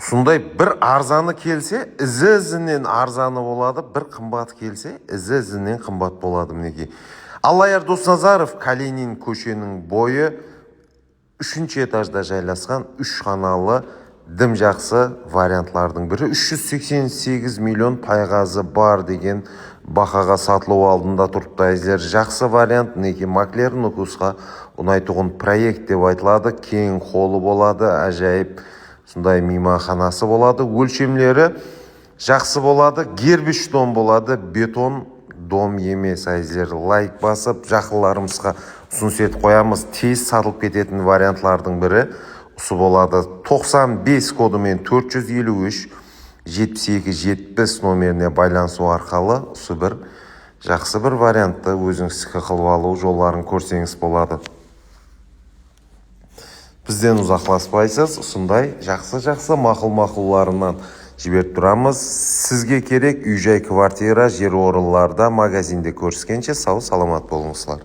Сондай бір арзаны келсе, ізі-ізінен арзаны болады, бір қымбат келсе, ізі-ізінен қымбат болады мінекей. Аллаяр Досназаров Калинин көшенің бойы 3-ші этажда жайласқан 3 қаналы дым жақсы вариантлардың бірі. 388 миллион пайғазы бар деген бақаға сатылу алдында тұрыпты әзілер. Жақсы вариант, мінекей Маклер Нукусқа ұнайтұғын проект деп айтылады. Кең холы болады, әжайып сондай мейманханасы болады. Өлшемлері жақсы болады. Гербиш дом болады, бетон дом емес әзілер. Лайк басып, жақыларымызға ұсыныс етіп қоямыз. Тез сатылып кететін вариантлардың бірі ұсы болады. 95 кодымен 453 7270 номеріне байланысу арқылы ұсы бір жақсы бір вариантты өзіңіздікі қылып алу жолдарын көрсеңіз болады. Бізден ұзақласпайсыз, ұсындай жақсы мақұл-мақұлларынан жіберіп тұрамыз. Сізге керек үй-жай квартира, жер орындарда, магазинде көріскенше сау саламат болыңыздар.